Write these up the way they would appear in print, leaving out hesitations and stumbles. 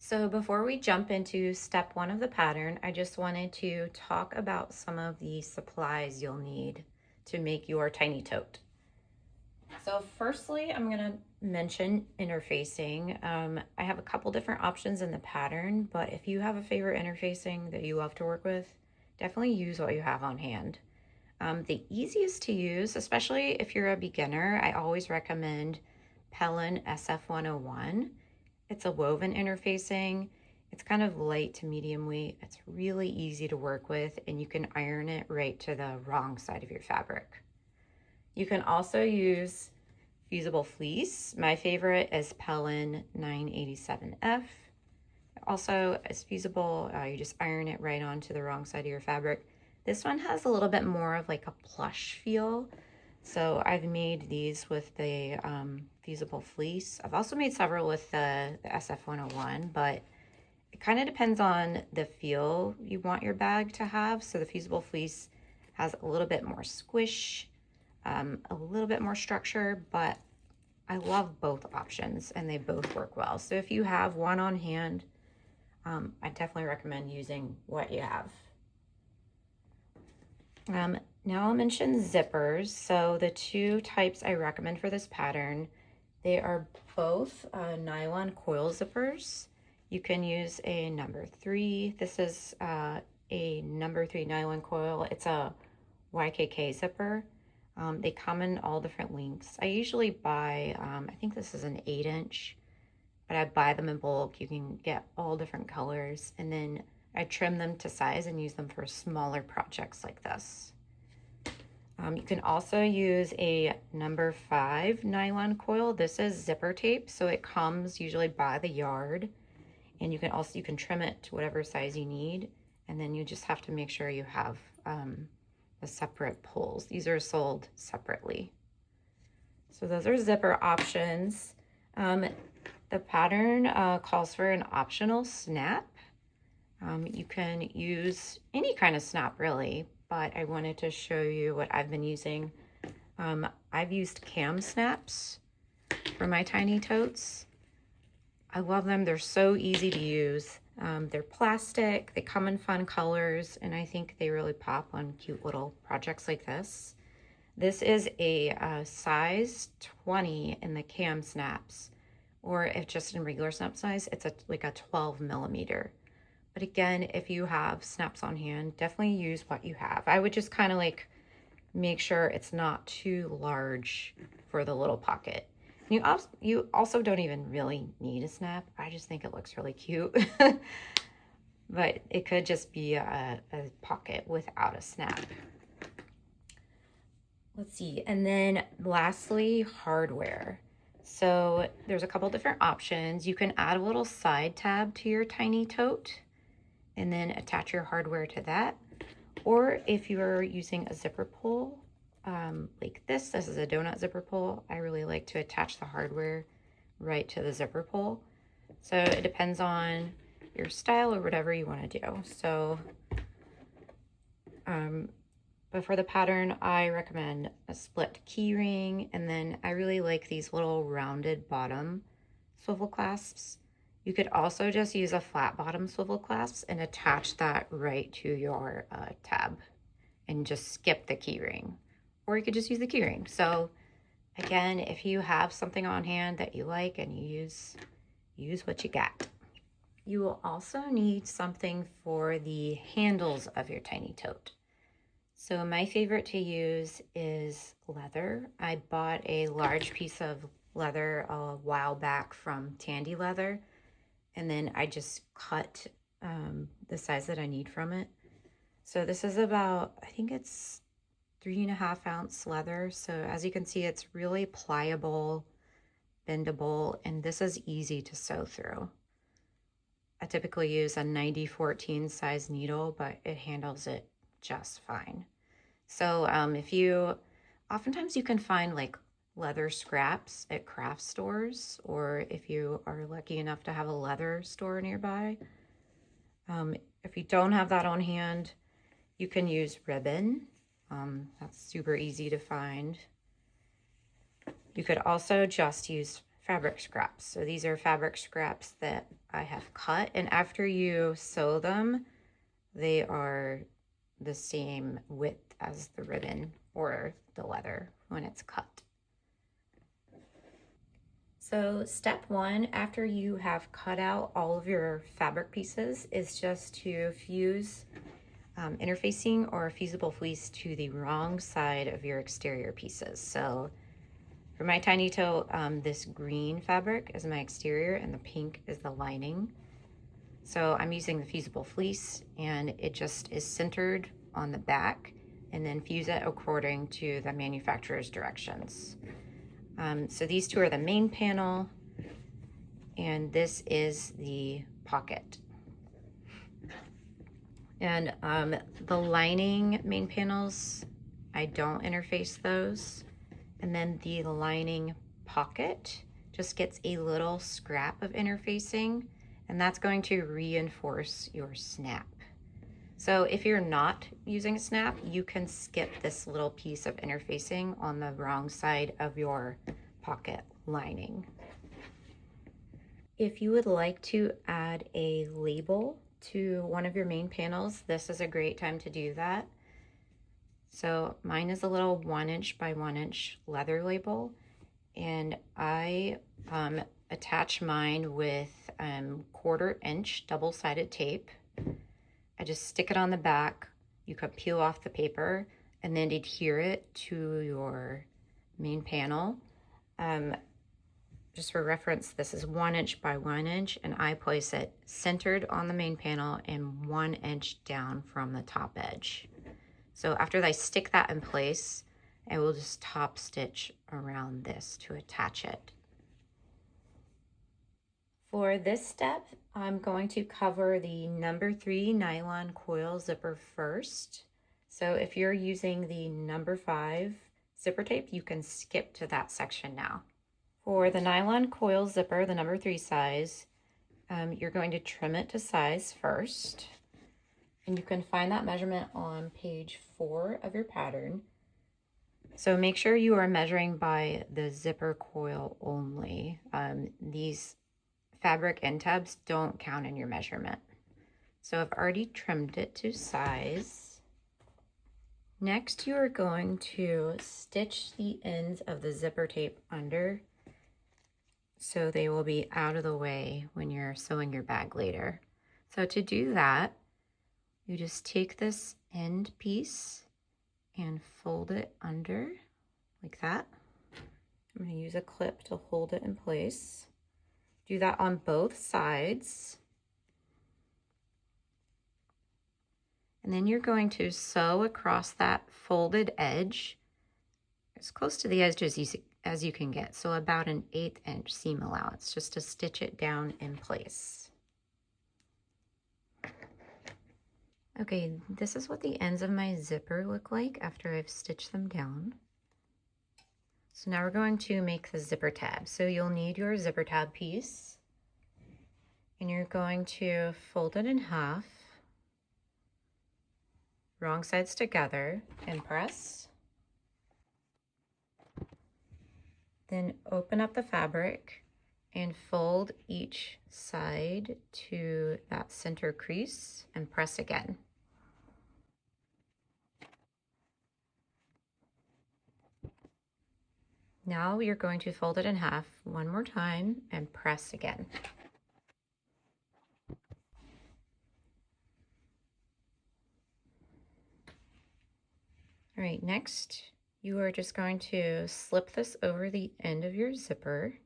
So before we jump into step one of the pattern, I just wanted to talk about some of the supplies you'll need to make your tiny tote. So firstly, I'm gonna mention interfacing. I have a couple different options in the pattern, but if you have a favorite interfacing that you love to work with, definitely use what you have on hand. The easiest to use, especially if you're a beginner, I always recommend Pellin SF101. It's a woven interfacing. It's kind of light to medium weight. It's really easy to work with, and you can iron it right to the wrong side of your fabric. You can also use fusible fleece. My favorite is Pellin 987F. Also, it's fusible. You just iron it right onto the wrong side of your fabric. This one has a little bit more of like a plush feel. So I've made these with the fusible fleece. I've also made several with the SF101, but it kind of depends on the feel you want your bag to have. So the fusible fleece has a little bit more squish, a little bit more structure, but I love both options and they both work well. So if you have one on hand, I definitely recommend using what you have. Now I'll mention zippers. So the two types I recommend for this pattern, they are both nylon coil zippers. You can use a number 3. This is a number 3 nylon coil. It's a YKK zipper. They come in all different lengths. I usually buy, I think this is an 8-inch, but I buy them in bulk. You can get all different colors, and then I trim them to size and use them for smaller projects like this. You can also use a number 5 nylon coil. This is zipper tape, so it comes usually by the yard, and you can trim it to whatever size you need, and then you just have to make sure you have the separate pulls. These are sold separately. So those are zipper options. The pattern calls for an optional snap. You can use any kind of snap really, but I wanted to show you what I've been using. I've used cam snaps for my tiny totes. I love them. They're so easy to use. They're plastic, they come in fun colors, and I think they really pop on cute little projects like this. This is a size 20 in the cam snaps, or if just in regular snap size, it's like a 12 millimeter. But again, if you have snaps on hand, definitely use what you have. I would just kind of like make sure it's not too large for the little pocket. You also don't even really need a snap. I just think it looks really cute. But it could just be a pocket without a snap. Let's see. And then lastly, hardware. So there's a couple different options. You can add a little side tab to your tiny tote and then attach your hardware to that. Or if you're using a zipper pull, like this is a donut zipper pull. I really like to attach the hardware right to the zipper pull. So it depends on your style or whatever you want to do. So, but for the pattern, I recommend a split key ring, and then I really like these little rounded bottom swivel clasps. You could also just use a flat bottom swivel clasps and attach that right to your tab and just skip the key ring. Or you could just use the key ring. So again, if you have something on hand that you like and you use what you got. You will also need something for the handles of your tiny tote. So my favorite to use is leather. I bought a large piece of leather a while back from Tandy Leather, and then I just cut the size that I need from it. So this is about, I think it's 3.5 ounce leather. So as you can see, it's really pliable, bendable, and this is easy to sew through. I typically use a 90-14 size needle, but it handles it just fine. So oftentimes you can find like leather scraps at craft stores, or if you are lucky enough to have a leather store nearby. If you don't have that on hand, you can use ribbon. That's super easy to find. You could also just use fabric scraps. So these are fabric scraps that I have cut, and after you sew them, they are the same width as the ribbon or the leather when it's cut. So step one, after you have cut out all of your fabric pieces, is just to fuse interfacing or fusible fleece to the wrong side of your exterior pieces. So for my Tiny Tote, this green fabric is my exterior and the pink is the lining. So I'm using the fusible fleece, and it just is centered on the back, and then fuse it according to the manufacturer's directions. So these two are the main panel, and this is the pocket. And the lining main panels, I don't interface those. And then the lining pocket just gets a little scrap of interfacing, and that's going to reinforce your snap. So if you're not using a snap, you can skip this little piece of interfacing on the wrong side of your pocket lining. If you would like to add a label to one of your main panels, this is a great time to do that. So mine is a little 1" by 1" leather label, and I attach mine with 1/4" double-sided tape. I just stick it on the back. You could peel off the paper and then adhere it to your main panel. Just for reference, this is 1" by 1", and I place it centered on the main panel and 1" down from the top edge. So after I stick that in place, I will just top stitch around this to attach it. For this step, I'm going to cover the number 3 nylon coil zipper first. So if you're using the number 5 zipper tape, you can skip to that section now. For the nylon coil zipper, the number 3 size, you're going to trim it to size first. And you can find that measurement on page 4 of your pattern. So make sure you are measuring by the zipper coil only. These fabric end tabs don't count in your measurement. So I've already trimmed it to size. Next, you are going to stitch the ends of the zipper tape under, so they will be out of the way when you're sewing your bag later. So to do that, you just take this end piece and fold it under like that. I'm going to use a clip to hold it in place. Do that on both sides. And then you're going to sew across that folded edge as close to the edge as you can get. So about an 1/8" seam allowance, just to stitch it down in place. Okay, this is what the ends of my zipper look like after I've stitched them down. So now we're going to make the zipper tab. So you'll need your zipper tab piece, and you're going to fold it in half, wrong sides together, and press. Then open up the fabric and fold each side to that center crease and press again. Now you're going to fold it in half one more time and press again. All right, next you are just going to slip this over the end of your zipper.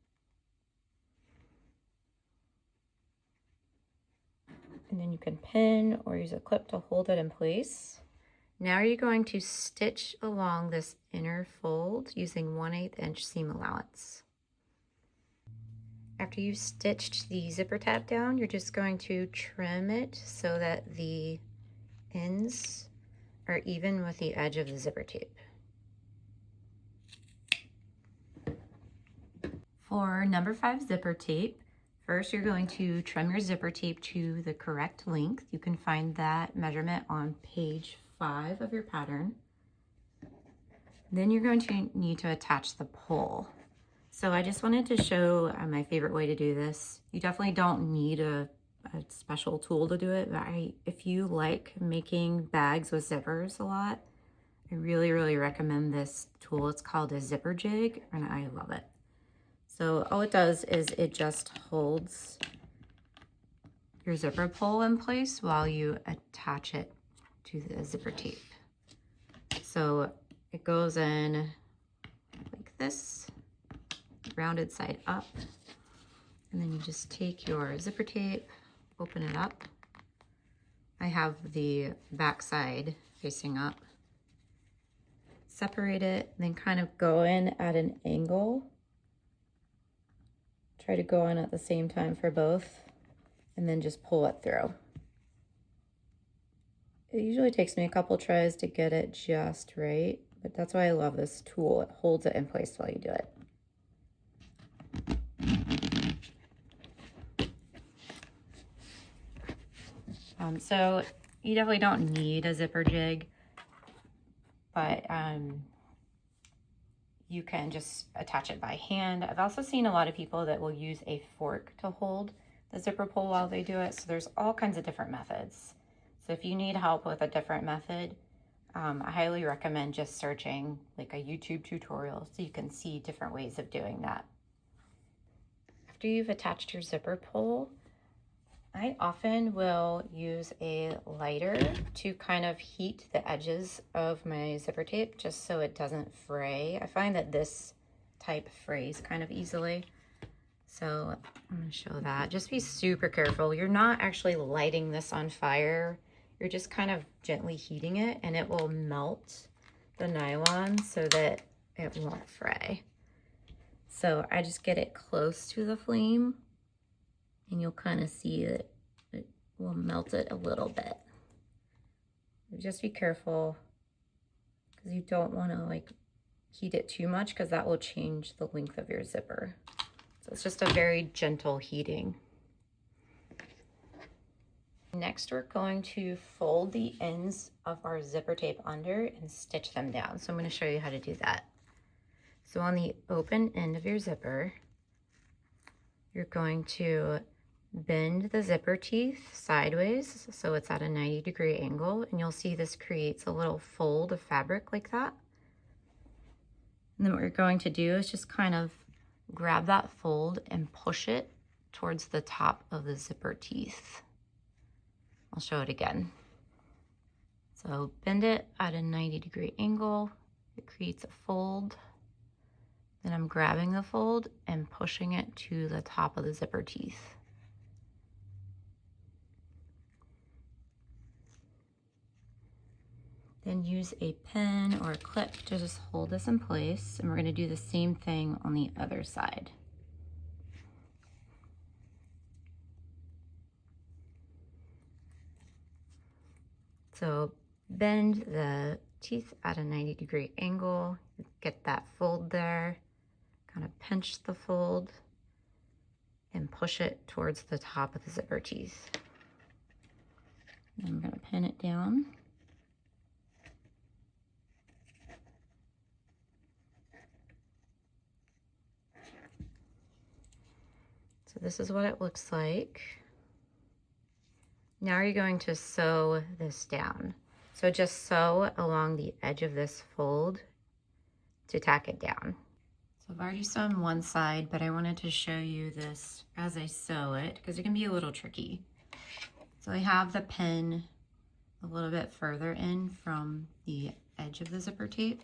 And then you can pin or use a clip to hold it in place. Now you're going to stitch along this inner fold using 1/8" seam allowance. After you've stitched the zipper tab down, you're just going to trim it so that the ends are even with the edge of the zipper tape. For number 5 zipper tape, first you're going to trim your zipper tape to the correct length. You can find that measurement on page 5 of your pattern. Then you're going to need to attach the pole. So I just wanted to show my favorite way to do this. You definitely don't need a special tool to do it, but if you like making bags with zippers a lot, I really, really recommend this tool. It's called a zipper jig, and I love it. So all it does is it just holds your zipper pull in place while you attach it to the zipper tape. So it goes in like this, rounded side up, and then you just take your zipper tape, open it up. I have the back side facing up. Separate it, and then kind of go in at an angle. Try to go in at the same time for both, and then just pull it through. It usually takes me a couple tries to get it just right, but that's why I love this tool. It holds it in place while you do it. So you definitely don't need a zipper jig, but you can just attach it by hand. I've also seen a lot of people that will use a fork to hold the zipper pull while they do it. So there's all kinds of different methods. So if you need help with a different method, I highly recommend just searching like a YouTube tutorial so you can see different ways of doing that. After you've attached your zipper pull, I often will use a lighter to kind of heat the edges of my zipper tape just so it doesn't fray. I find that this type frays kind of easily. So I'm going to show that. Just be super careful. You're not actually lighting this on fire. You're just kind of gently heating it, and it will melt the nylon so that it won't fray. So I just get it close to the flame, and you'll kind of see that it will melt it a little bit. Just be careful because you don't want to like heat it too much because that will change the length of your zipper. So it's just a very gentle heating. Next, we're going to fold the ends of our zipper tape under and stitch them down. So I'm going to show you how to do that. So on the open end of your zipper, you're going to bend the zipper teeth sideways so it's at a 90-degree angle, and you'll see this creates a little fold of fabric like that. And then what you're going to do is just kind of grab that fold and push it towards the top of the zipper teeth. I'll show it again. So bend it at a 90-degree angle. It creates a fold. Then I'm grabbing the fold and pushing it to the top of the zipper teeth. Then use a pin or a clip to just hold this in place, and we're going to do the same thing on the other side. So bend the teeth at a 90-degree angle, get that fold there, kind of pinch the fold and push it towards the top of the zipper teeth. And I'm going to pin it down. So this is what it looks like. Now you're going to sew this down. So just sew along the edge of this fold to tack it down. So I've already sewn one side, but I wanted to show you this as I sew it because it can be a little tricky. So I have the pin a little bit further in from the edge of the zipper tape.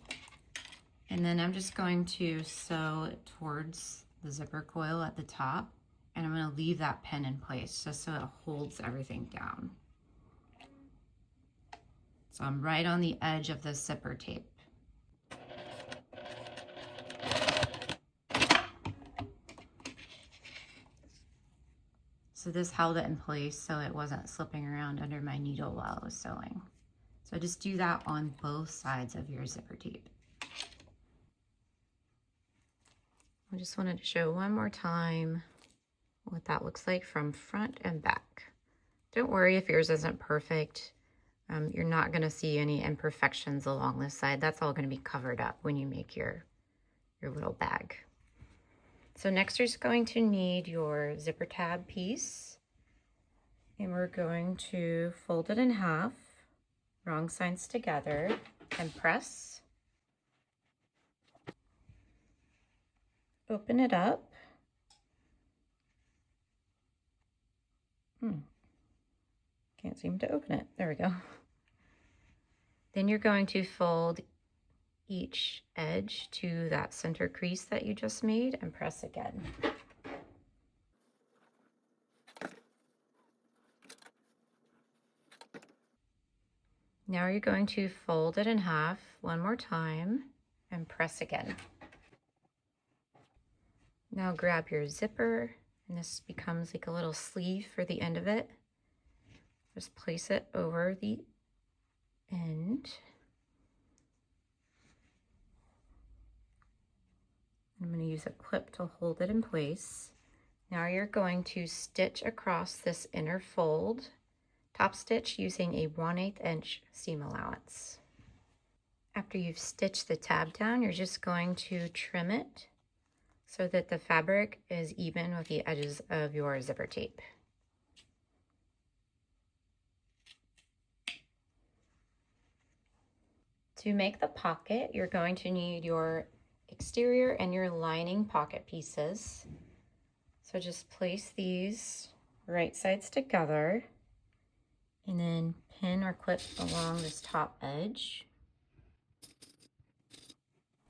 And then I'm just going to sew towards the zipper coil at the top. And I'm going to leave that pin in place just so it holds everything down. So I'm right on the edge of the zipper tape. So this held it in place so it wasn't slipping around under my needle while I was sewing. So just do that on both sides of your zipper tape. I just wanted to show one more time what that looks like from front and back. Don't worry if yours isn't perfect. You're not going to see any imperfections along this side. That's all going to be covered up when you make your little bag. So next you're just going to need your zipper tab piece, and we're going to fold it in half, wrong sides together, and press. Open it up. Can't seem to open it. There we go. Then you're going to fold each edge to that center crease that you just made and press again. Now you're going to fold it in half one more time and press again. Now grab your zipper, and this becomes like a little sleeve for the end of it. Just place it over the end. I'm going to use a clip to hold it in place. Now you're going to stitch across this inner fold, top stitch using a 1/8 inch seam allowance. After you've stitched the tab down, you're just going to trim it so that the fabric is even with the edges of your zipper tape. To make the pocket, you're going to need your exterior and your lining pocket pieces. So just place these right sides together and then pin or clip along this top edge.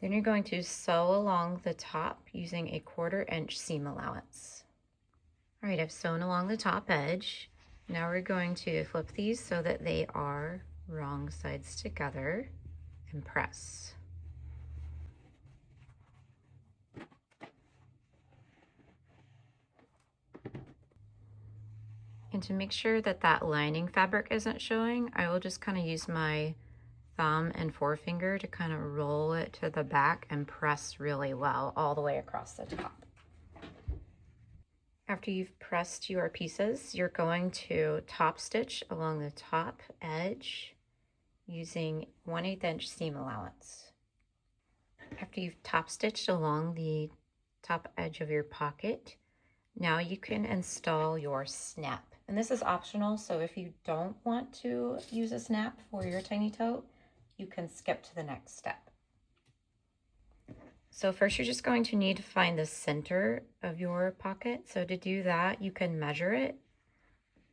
Then you're going to sew along the top using a 1/4 inch seam allowance. All right, I've sewn along the top edge. Now we're going to flip these so that they are wrong sides together and press. And to make sure that that lining fabric isn't showing, I will just kind of use my thumb and forefinger to kind of roll it to the back and press really well all the way across the top. After you've pressed your pieces, you're going to top stitch along the top edge using 1/8 inch seam allowance. After you've top stitched along the top edge of your pocket, now you can install your snap. And this is optional, so if you don't want to use a snap for your tiny tote, you can skip to the next step. So first you're just going to need to find the center of your pocket. So to do that, you can measure it,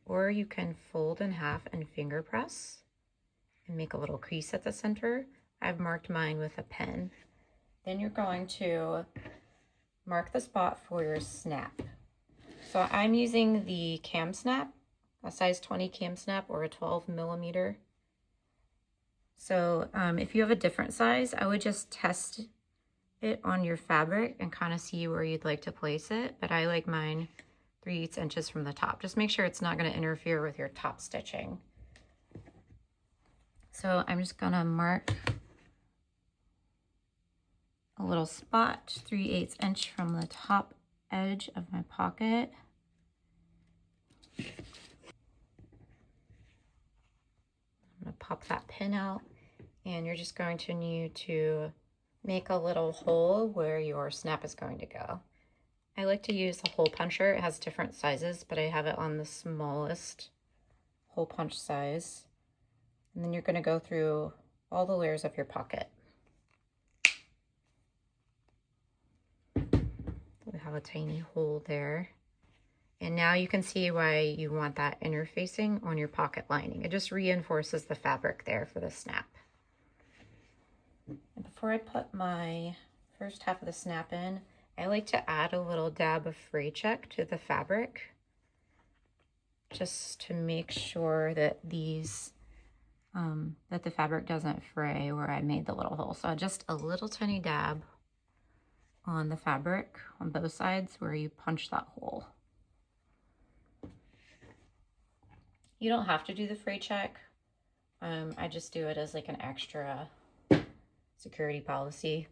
or you can fold in half and finger press and make a little crease at the center. I've marked mine with a pen. Then you're going to mark the spot for your snap. So I'm using the cam snap, a size 20 cam snap or a 12 millimeter. So if you have a different size, I would just test it on your fabric and kind of see where you'd like to place it. But I like mine 3/8 inches from the top. Just make sure it's not going to interfere with your top stitching. So I'm just going to mark a little spot 3/8 inch from the top edge of my pocket. I'm going to pop that pin out, and you're just going to need to make a little hole where your snap is going to go. I like to use the hole puncher. It has different sizes, but I have it on the smallest hole punch size. And then you're going to go through all the layers of your pocket. We have a tiny hole there. And now you can see why you want that interfacing on your pocket lining. It just reinforces the fabric there for the snap. And before I put my first half of the snap in, I like to add a little dab of fray check to the fabric, just to make sure that these, that the fabric doesn't fray where I made the little hole. So just a little tiny dab on the fabric on both sides where you punch that hole. You don't have to do the fray check. I just do it as like an extra security policy.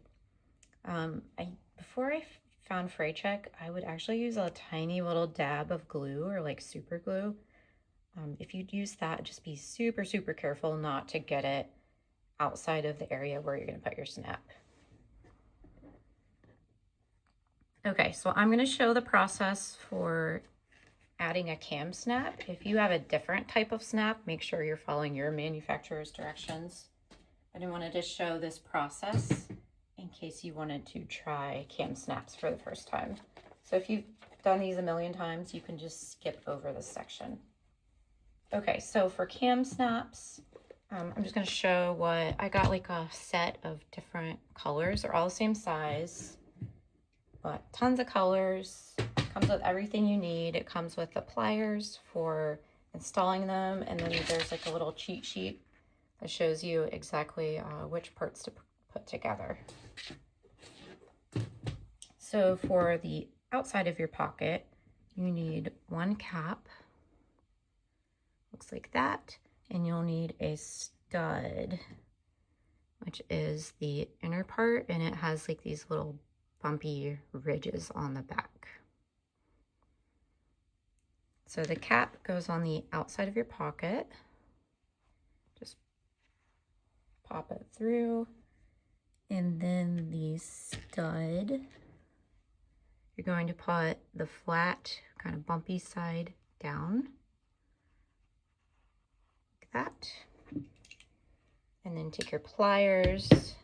Before I found fray check, I would actually use a tiny little dab of glue or like super glue. If you'd use that, just be super, super careful not to get it outside of the area where you're going to put your snap. Okay, so I'm going to show the process for adding a cam snap. If you have a different type of snap, make sure you're following your manufacturer's directions. But I wanted to show this process in case you wanted to try cam snaps for the first time. So if you've done these a million times, you can just skip over this section. Okay, so for cam snaps, I'm just going to show what I got, like a set of different colors. They're all the same size, but tons of colors. Comes with everything you need. It comes with the pliers for installing them, and then there's like a little cheat sheet that shows you exactly which parts to put together. So for the outside of your pocket, you need one cap. Looks like that. And you'll need a stud, which is the inner part, and it has like these little bumpy ridges on the back. So the cap goes on the outside of your pocket. Just pop it through. And then the stud, you're going to put the flat, kind of bumpy side down. That, and then take your pliers.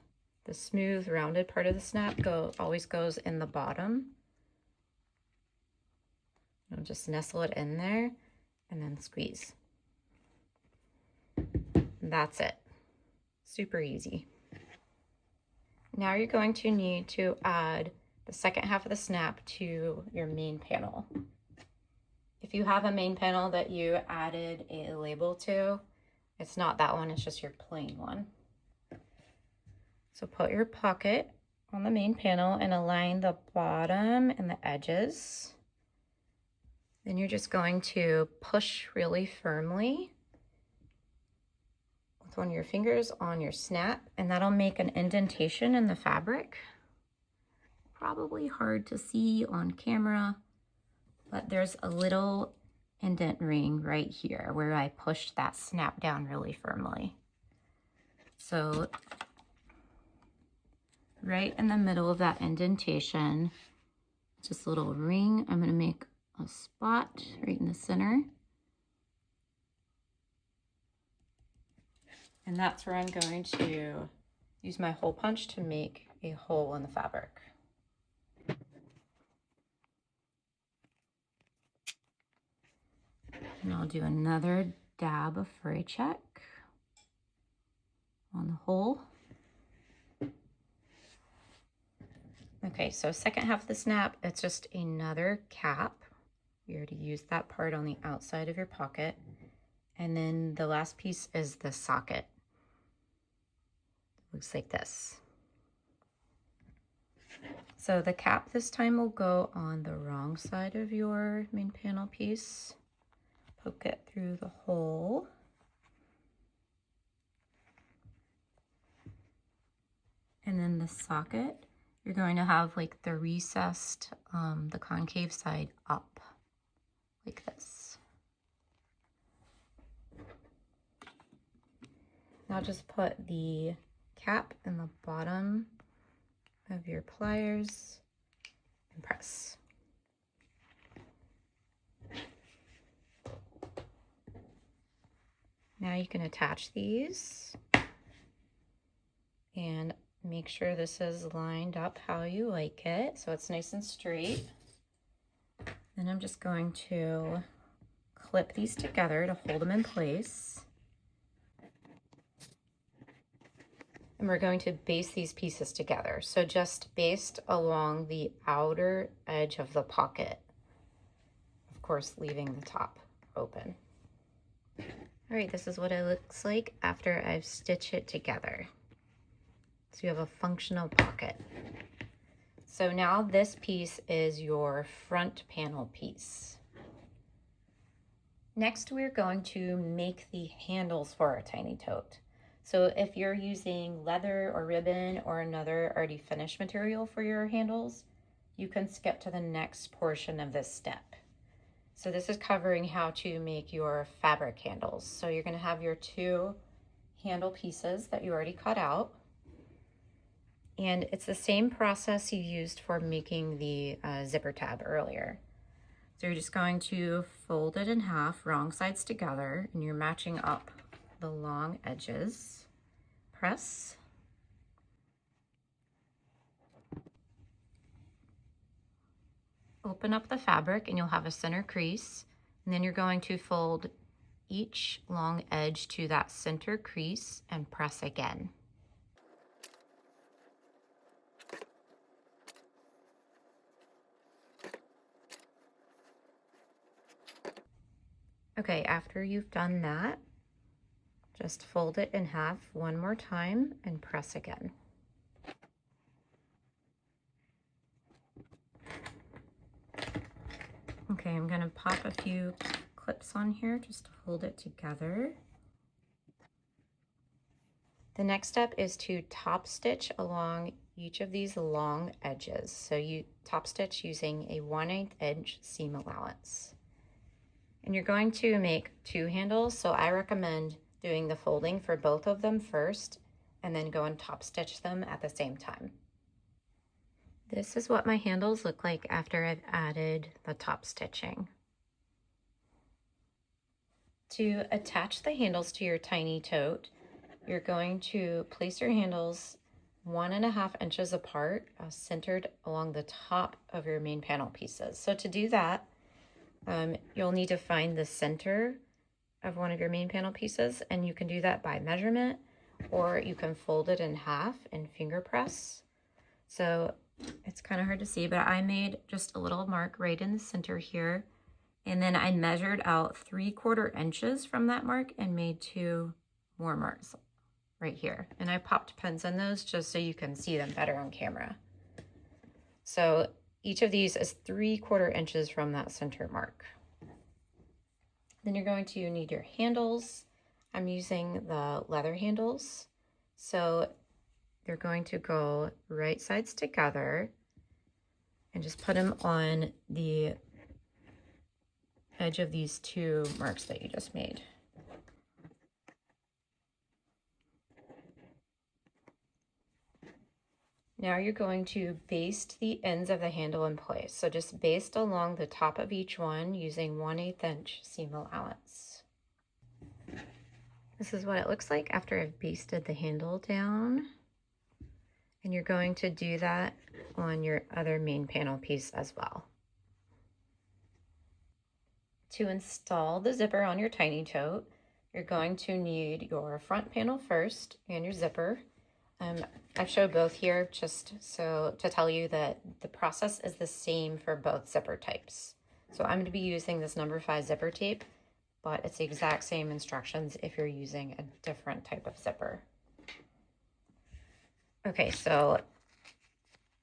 The smooth rounded part of the snap always goes in the bottom. You'll just nestle it in there and then squeeze. And that's it. Super easy. Now you're going to need to add the second half of the snap to your main panel. If you have a main panel that you added a label to, it's not that one, it's just your plain one. So put your pocket on the main panel and align the bottom and the edges. Then you're just going to push really firmly with one of your fingers on your snap, and that'll make an indentation in the fabric. Probably hard to see on camera, but there's a little indent ring right here where I pushed that snap down really firmly. So right in the middle of that indentation, just a little ring, I'm going to make a spot right in the center. And that's where I'm going to use my hole punch to make a hole in the fabric. And I'll do another dab of fray check on the hole. Okay, so second half of the snap, it's just another cap. We already used that part on the outside of your pocket. And then the last piece is the socket. Looks like this. So the cap this time will go on the wrong side of your main panel piece. Poke it through the hole. And then the socket, you're going to have like the recessed, the concave side up, like this. Now just put the cap in the bottom of your pliers and press. Now you can attach these and make sure this is lined up how you like it, so it's nice and straight. Then I'm just going to clip these together to hold them in place. And we're going to baste these pieces together. So just baste along the outer edge of the pocket. Of course, leaving the top open. All right, this is what it looks like after I've stitched it together. So you have a functional pocket. So now this piece is your front panel piece. Next, we're going to make the handles for our tiny tote. So if you're using leather or ribbon or another already finished material for your handles, you can skip to the next portion of this step. So this is covering how to make your fabric handles. So you're going to have your two handle pieces that you already cut out. And it's the same process you used for making the zipper tab earlier. So you're just going to fold it in half, wrong sides together, and you're matching up the long edges. Press. Open up the fabric and you'll have a center crease. And then you're going to fold each long edge to that center crease and press again. Okay, after you've done that, just fold it in half one more time and press again. Okay, I'm gonna pop a few clips on here just to hold it together. The next step is to top stitch along each of these long edges. So you top stitch using a 1/8 inch seam allowance. And you're going to make 2 handles, so I recommend doing the folding for both of them first and then go and top stitch them at the same time. This is what my handles look like after I've added the top stitching. To attach the handles to your tiny tote, you're going to place your handles 1.5 inches apart, centered along the top of your main panel pieces. So to do that, you'll need to find the center of one of your main panel pieces, and you can do that by measurement, or you can fold it in half and finger press. So it's kind of hard to see, but I made just a little mark right in the center here, and then I measured out 3/4 inches from that mark and made 2 more marks right here. And I popped pins in those just so you can see them better on camera. So each of these is 3/4 inches from that center mark. Then you're going to need your handles. I'm using the leather handles. So they're going to go right sides together and just put them on the edge of these 2 marks that you just made. Now you're going to baste the ends of the handle in place. So just baste along the top of each one using 1/8 inch seam allowance. This is what it looks like after I've basted the handle down. And you're going to do that on your other main panel piece as well. To install the zipper on your tiny tote, you're going to need your front panel first and your zipper. I've showed both here just so to tell you that the process is the same for both zipper types. So I'm going to be using this number 5 zipper tape, but it's the exact same instructions if you're using a different type of zipper. Okay, so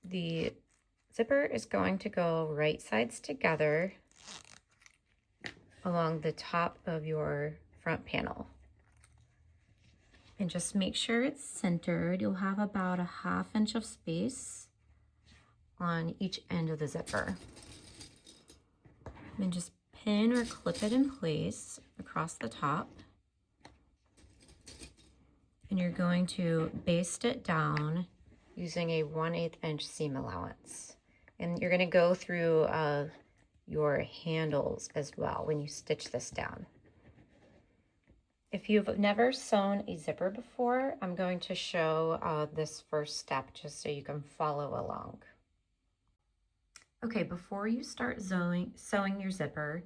the zipper is going to go right sides together along the top of your front panel. And just make sure it's centered. You'll have about 1/2 inch of space on each end of the zipper. And just pin or clip it in place across the top. And you're going to baste it down using a 1/8 inch seam allowance. And you're going to go through your handles as well when you stitch this down. If you've never sewn a zipper before, I'm going to show this first step just so you can follow along. Okay, before you start sewing your zipper,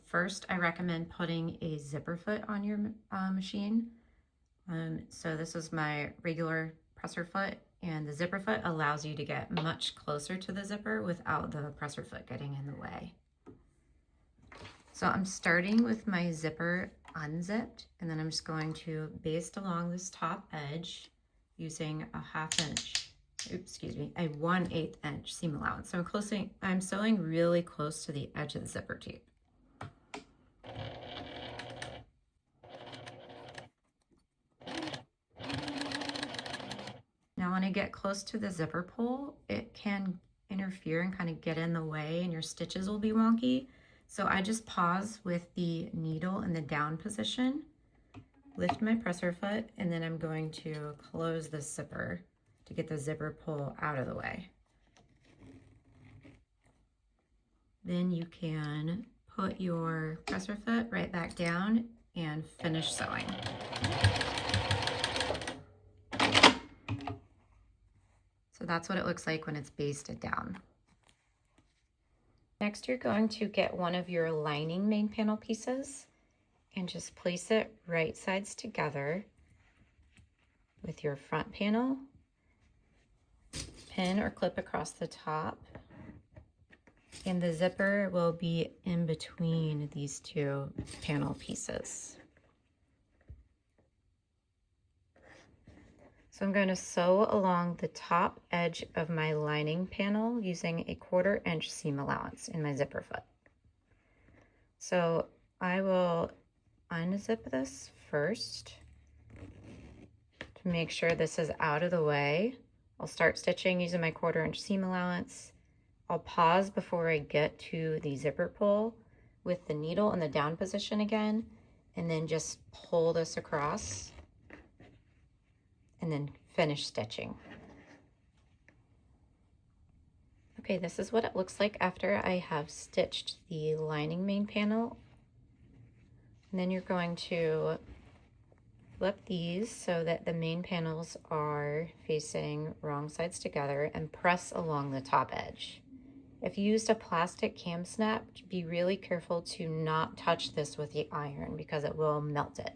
first I recommend putting a zipper foot on your machine. So this is my regular presser foot, and the zipper foot allows you to get much closer to the zipper without the presser foot getting in the way. So I'm starting with my zipper unzipped, and then I'm just going to baste along this top edge using a 1/8 inch seam allowance. So I'm sewing really close to the edge of the zipper tape. Now when I get close to the zipper pull, it can interfere and kind of get in the way, and your stitches will be wonky. So I just pause with the needle in the down position, lift my presser foot, and then I'm going to close the zipper to get the zipper pull out of the way. Then you can put your presser foot right back down and finish sewing. So that's what it looks like when it's basted down. Next, you're going to get one of your lining main panel pieces and just place it right sides together with your front panel. Pin or clip across the top, and the zipper will be in between these two panel pieces. So I'm going to sew along the top edge of my lining panel using a 1/4 inch seam allowance in my zipper foot. So I will unzip this first to make sure this is out of the way. I'll start stitching using my 1/4 inch seam allowance. I'll pause before I get to the zipper pull with the needle in the down position again, and then just pull this across and then finish stitching. Okay, this is what it looks like after I have stitched the lining main panel. And then you're going to flip these so that the main panels are facing wrong sides together and press along the top edge. If you used a plastic cam snap, be really careful to not touch this with the iron because it will melt it.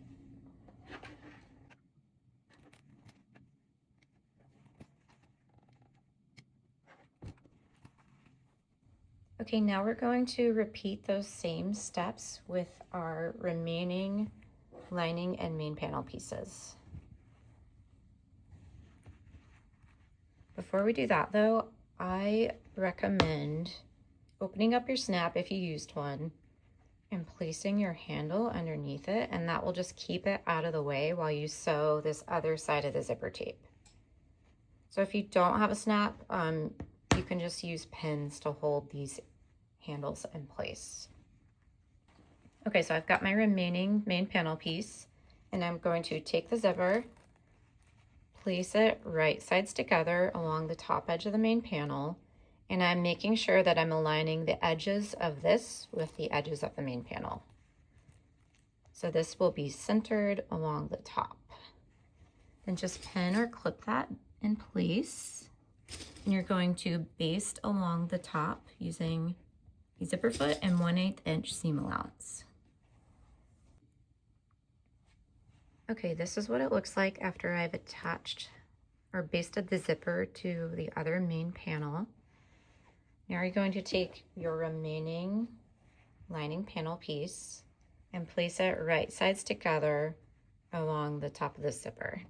Okay, now we're going to repeat those same steps with our remaining lining and main panel pieces. Before we do that though, I recommend opening up your snap if you used one and placing your handle underneath it, and that will just keep it out of the way while you sew this other side of the zipper tape. So if you don't have a snap, you can just use pins to hold these handles in place. Okay, so I've got my remaining main panel piece, and I'm going to take the zipper, place it right sides together along the top edge of the main panel, and I'm making sure that I'm aligning the edges of this with the edges of the main panel. So this will be centered along the top. Then just pin or clip that in place, and you're going to baste along the top using a zipper foot and 1/8 inch seam allowance. Okay, this is what it looks like after I've attached or basted the zipper to the other main panel. Now you're going to take your remaining lining panel piece and place it right sides together along the top of the zipper.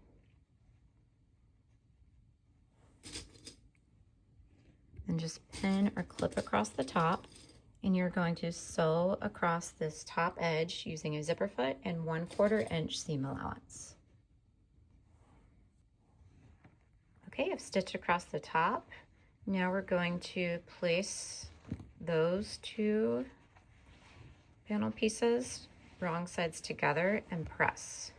And just pin or clip across the top, and you're going to sew across this top edge using a zipper foot and 1/4 inch seam allowance. Okay, I've stitched across the top. Now we're going to place those two panel pieces wrong sides together and press.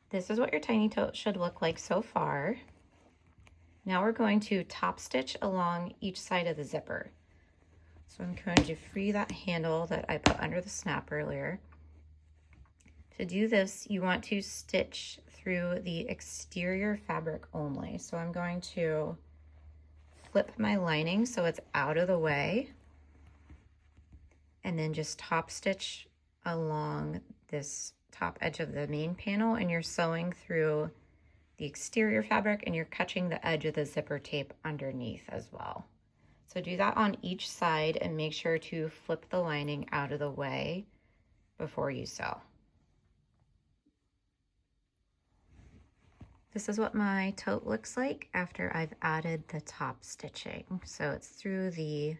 This is what your tiny tote should look like so far. Now we're going to top stitch along each side of the zipper. So I'm going to free that handle that I put under the snap earlier. To do this, you want to stitch through the exterior fabric only. So I'm going to flip my lining so it's out of the way, and then just top stitch along this top edge of the main panel, and you're sewing through the exterior fabric and you're catching the edge of the zipper tape underneath as well. So do that on each side and make sure to flip the lining out of the way before you sew. This is what my tote looks like after I've added the top stitching. So it's through the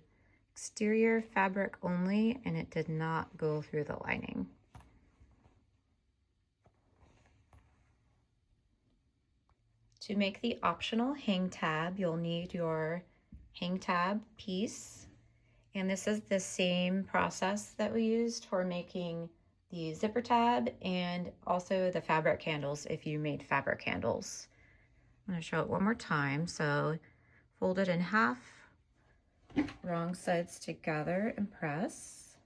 exterior fabric only, and it did not go through the lining. To make the optional hang tab, you'll need your hang tab piece. And this is the same process that we used for making the zipper tab and also the fabric handles if you made fabric handles. I'm going to show it one more time. So fold it in half, wrong sides together and press.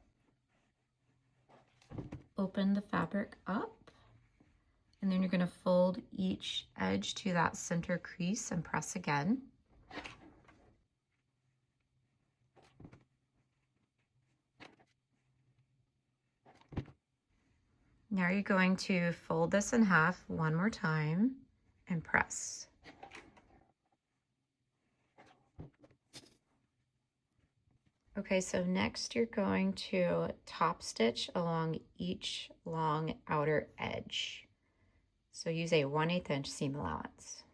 Open the fabric up, and then you're going to fold each edge to that center crease and press again. Now you're going to fold this in half one more time and press. Okay, so next you're going to top stitch along each long outer edge. So use a 1/8 inch seam allowance.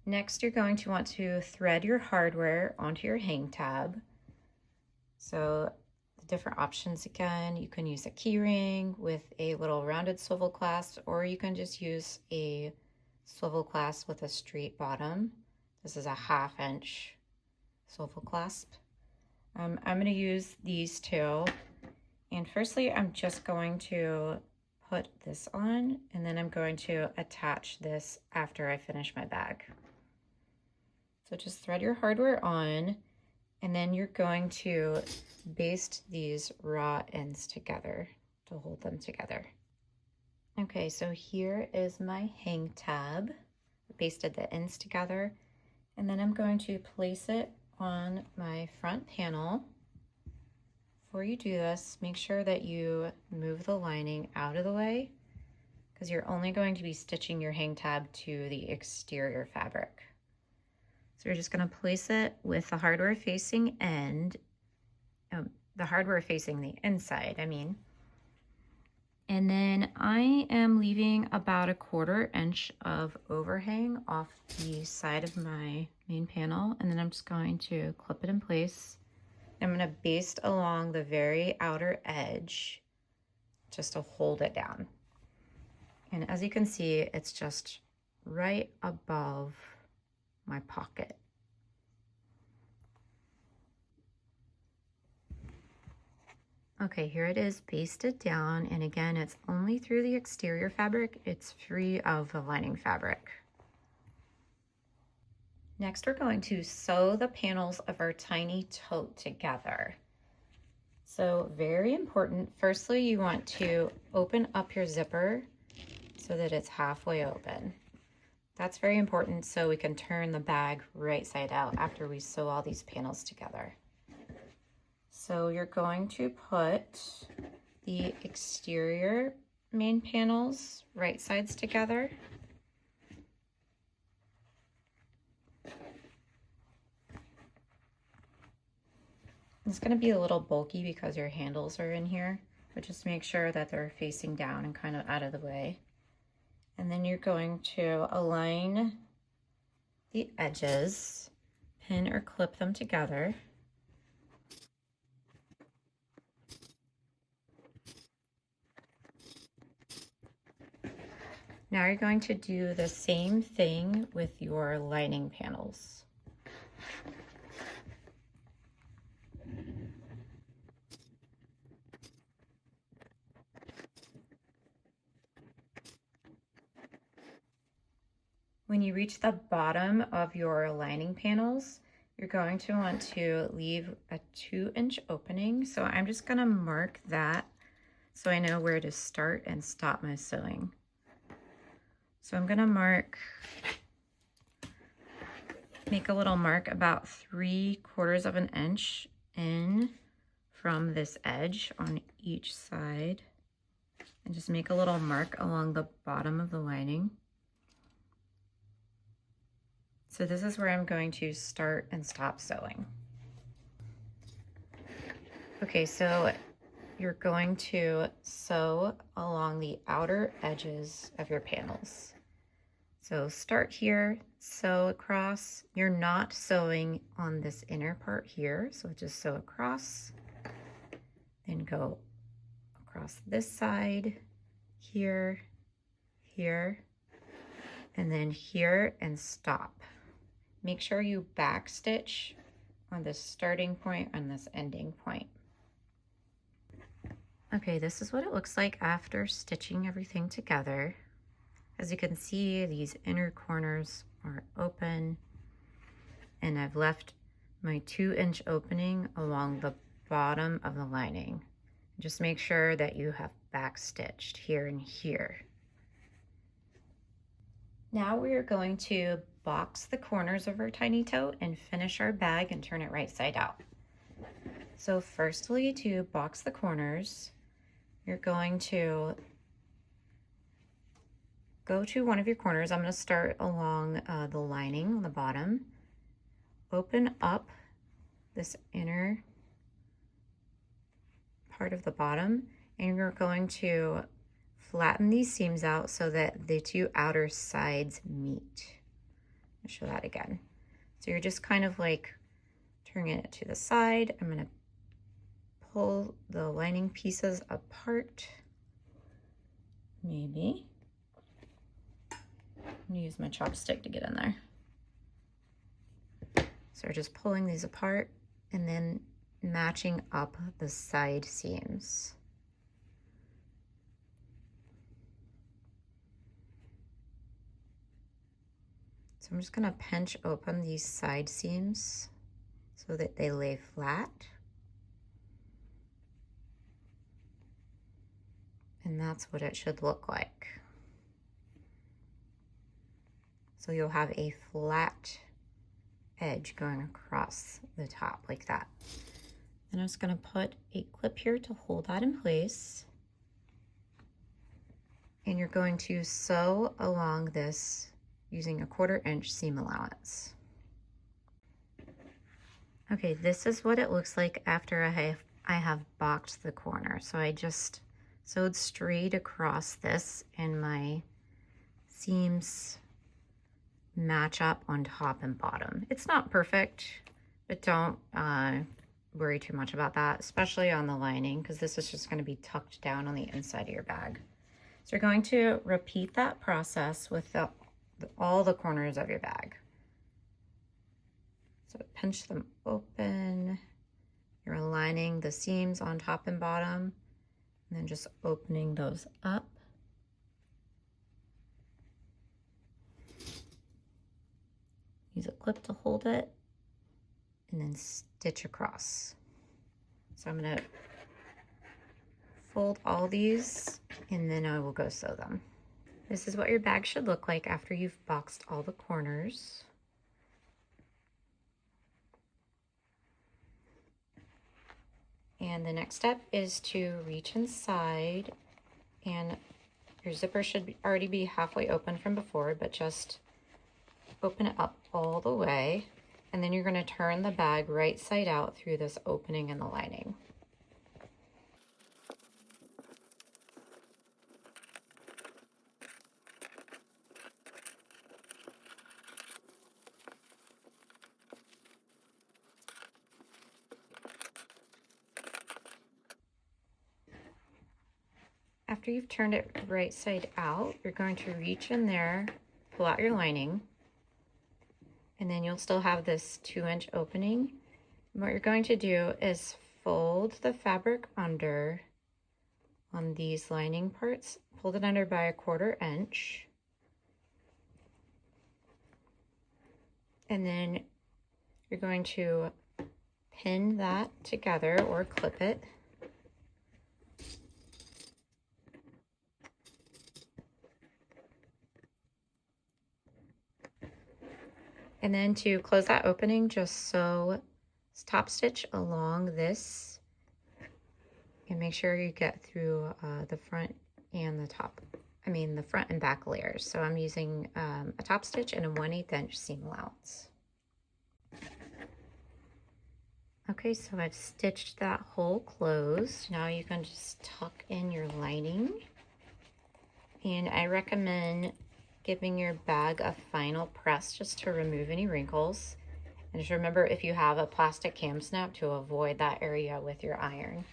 Next you're going to want to thread your hardware onto your hang tab. So the different options again, you can use a key ring with a little rounded swivel clasp, or you can just use a swivel clasp with a straight bottom. This is a 1/2 inch swivel clasp. I'm going to use these two, and firstly I'm just going to put this on, and then I'm going to attach this after I finish my bag. So just thread your hardware on, and then you're going to baste these raw ends together to hold them together. Okay, so here is my hang tab. I basted the ends together, and then I'm going to place it on my front panel. Before you do this, make sure that you move the lining out of the way, because you're only going to be stitching your hang tab to the exterior fabric. So you're just going to place it with the hardware facing the hardware facing the inside, And then I am leaving about 1/4 inch of overhang off the side of my main panel, and then I'm just going to clip it in place. I'm going to baste along the very outer edge just to hold it down. And as you can see, it's just right above my pocket. Okay, here it is basted down, and again, it's only through the exterior fabric. It's free of the lining fabric. Next, we're going to sew the panels of our tiny tote together. So very important, firstly, you want to open up your zipper so that it's halfway open. That's very important so we can turn the bag right side out after we sew all these panels together. So you're going to put the exterior main panels right sides together. It's going to be a little bulky because your handles are in here, but just make sure that they're facing down and kind of out of the way. And then you're going to align the edges, pin or clip them together. Now you're going to do the same thing with your lining panels. When you reach the bottom of your lining panels, you're going to want to leave a 2-inch opening. So I'm just going to mark that so I know where to start and stop my sewing. So I'm going to make a little mark about 3/4 of an inch in from this edge on each side, and just make a little mark along the bottom of the lining. So this is where I'm going to start and stop sewing. Okay, so you're going to sew along the outer edges of your panels. So start here, sew across. You're not sewing on this inner part here, so just sew across, then go across this side, here, here, and then here, and stop. Make sure you back stitch on this starting point and this ending point. Okay, this is what it looks like after stitching everything together. As you can see, these inner corners are open, and I've left my 2-inch opening along the bottom of the lining. Just make sure that you have back stitched here and here. Now we are going to box the corners of our tiny tote and finish our bag and turn it right side out. So firstly, to box the corners, you're going to go to one of your corners. I'm going to start along the lining on the bottom. Open up this inner part of the bottom, and you're going to flatten these seams out so that the two outer sides meet. I'll show that again. So you're just kind of like turning it to the side. I'm going to pull the lining pieces apart. Maybe. I'm going to use my chopstick to get in there. So we're just pulling these apart and then matching up the side seams. So I'm just going to pinch open these side seams so that they lay flat. And that's what it should look like. So you'll have a flat edge going across the top like that. And I'm just going to put a clip here to hold that in place. And you're going to sew along this using a 1/4 inch seam allowance. Okay, this is what it looks like after I have boxed the corner. So I just sewed straight across this, and my seams match up on top and bottom. It's not perfect, but don't worry too much about that, especially on the lining, because this is just going to be tucked down on the inside of your bag. So you're going to repeat that process with all the corners of your bag. So pinch them open. You're aligning the seams on top and bottom, and then just opening those up. Use a clip to hold it, and then stitch across. So I'm going to fold all these, and then I will go sew them. This is what your bag should look like after you've boxed all the corners. And the next step is to reach inside, and your zipper should already be halfway open from before, but just open it up all the way, and then you're going to turn the bag right side out through this opening in the lining. After you've turned it right side out, you're going to reach in there, pull out your lining, and then you'll still have this 2-inch opening. And what you're going to do is fold the fabric under on these lining parts, fold it under by a 1/4 inch, and then you're going to pin that together or clip it. And then to close that opening, just sew top stitch along this and make sure you get through the front and the front and back layers. So I'm using a top stitch and a 1/8 inch seam allowance. Okay, so I've stitched that hole closed. Now you can just tuck in your lining. And I recommend giving your bag a final press just to remove any wrinkles. And just remember, if you have a plastic cam snap, to avoid that area with your iron.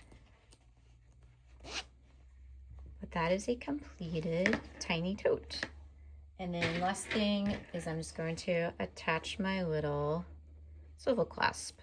But that is a completed tiny tote. And then last thing is I'm just going to attach my little swivel clasp.